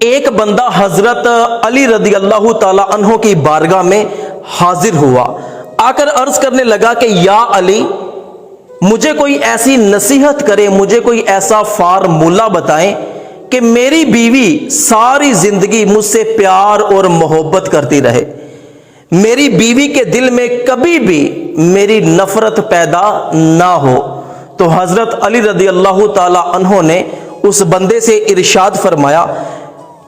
ایک بندہ حضرت علی رضی اللہ تعالی عنہ کی بارگاہ میں حاضر ہوا، آ کر عرض کرنے لگا کہ یا علی، مجھے کوئی ایسی نصیحت کرے، مجھے کوئی ایسا فارمولہ بتائیں کہ میری بیوی ساری زندگی مجھ سے پیار اور محبت کرتی رہے، میری بیوی کے دل میں کبھی بھی میری نفرت پیدا نہ ہو۔ تو حضرت علی رضی اللہ تعالی عنہ نے اس بندے سے ارشاد فرمایا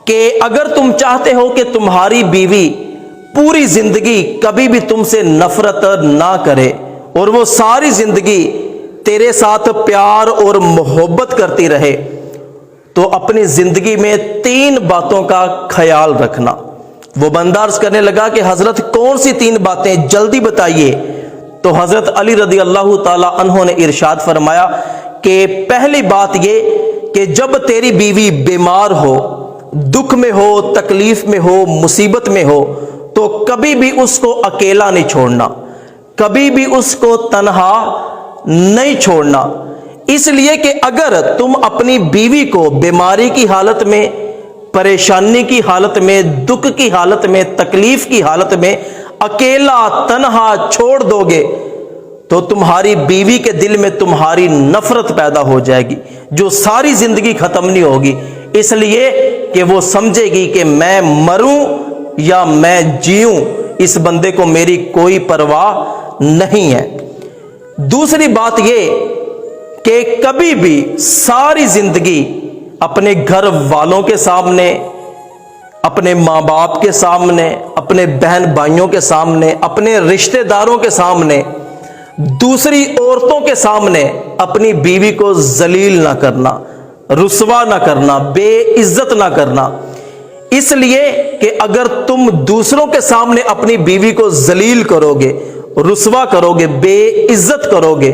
کہ اگر تم چاہتے ہو کہ تمہاری بیوی پوری زندگی کبھی بھی تم سے نفرت نہ کرے اور وہ ساری زندگی تیرے ساتھ پیار اور محبت کرتی رہے، تو اپنی زندگی میں 3 باتوں کا خیال رکھنا۔ وہ بندہ عرض کرنے لگا کہ حضرت کون سی 3 باتیں، جلدی بتائیے۔ تو حضرت علی رضی اللہ تعالی عنہ نے ارشاد فرمایا کہ پہلی بات یہ کہ جب تیری بیوی بیمار ہو، دکھ میں ہو، تکلیف میں ہو، مصیبت میں ہو، تو کبھی بھی اس کو اکیلا نہیں چھوڑنا، کبھی بھی اس کو تنہا نہیں چھوڑنا، اس لیے کہ اگر تم اپنی بیوی کو بیماری کی حالت میں، پریشانی کی حالت میں، دکھ کی حالت میں، تکلیف کی حالت میں اکیلا تنہا چھوڑ دو گے تو تمہاری بیوی کے دل میں تمہاری نفرت پیدا ہو جائے گی جو ساری زندگی ختم نہیں ہوگی، اس لیے کہ وہ سمجھے گی کہ میں مروں یا میں جیوں، اس بندے کو میری کوئی پرواہ نہیں ہے۔ دوسری بات یہ کہ کبھی بھی ساری زندگی اپنے گھر والوں کے سامنے، اپنے ماں باپ کے سامنے، اپنے بہن بھائیوں کے سامنے، اپنے رشتہ داروں کے سامنے، دوسری عورتوں کے سامنے اپنی بیوی کو ذلیل نہ کرنا، رسوا نہ کرنا، بے عزت نہ کرنا، اس لیے کہ اگر تم دوسروں کے سامنے اپنی بیوی کو ذلیل کرو گے، رسوا کرو گے، بے عزت کرو گے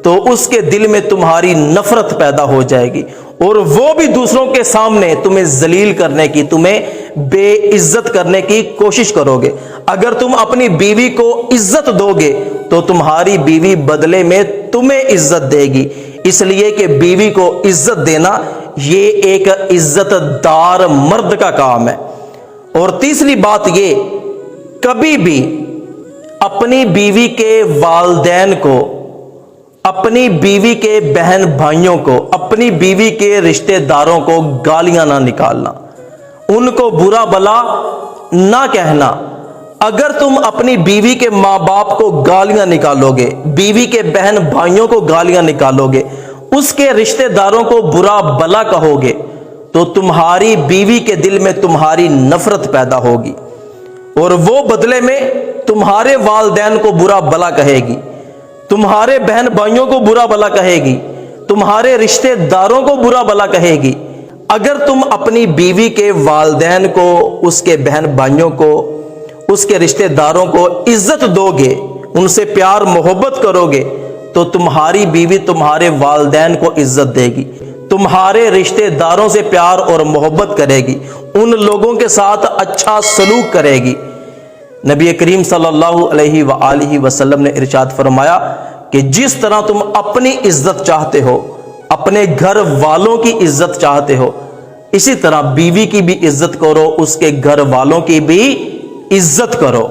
تو اس کے دل میں تمہاری نفرت پیدا ہو جائے گی اور وہ بھی دوسروں کے سامنے تمہیں ذلیل کرنے کی، تمہیں بے عزت کرنے کی کوشش کرو گے۔ اگر تم اپنی بیوی کو عزت دو گے تو تمہاری بیوی بدلے میں تمہیں عزت دے گی، اس لیے کہ بیوی کو عزت دینا یہ ایک عزت دار مرد کا کام ہے۔ اور تیسری بات یہ، کبھی بھی اپنی بیوی کے والدین کو، اپنی بیوی کے بہن بھائیوں کو، اپنی بیوی کے رشتہ داروں کو گالیاں نہ نکالنا، ان کو برا بلا نہ کہنا۔ اگر تم اپنی بیوی کے ماں باپ کو گالیاں نکالو گے، بیوی کے بہن بھائیوں کو گالیاں نکالو گے، اس کے رشتہ داروں کو برا بلا کہو گے تو تمہاری بیوی کے دل میں تمہاری نفرت پیدا ہوگی اور وہ بدلے میں تمہارے والدین کو برا بلا کہے گی، تمہارے بہن بھائیوں کو برا بلا کہے گی، تمہارے رشتہ داروں کو برا بلا کہے گی۔ اگر تم اپنی بیوی کے والدین کو، اس کے بہن بھائیوں کو، اس کے رشتہ داروں کو عزت دو گے، ان سے پیار محبت کرو گے تو تمہاری بیوی تمہارے والدین کو عزت دے گی، تمہارے رشتہ داروں سے پیار اور محبت کرے گی، ان لوگوں کے ساتھ اچھا سلوک کرے گی۔ نبی کریم صلی اللہ علیہ وآلہ وسلم نے ارشاد فرمایا کہ جس طرح تم اپنی عزت چاہتے ہو، اپنے گھر والوں کی عزت چاہتے ہو، اسی طرح بیوی کی بھی عزت کرو، اس کے گھر والوں کی بھی عزت کرو۔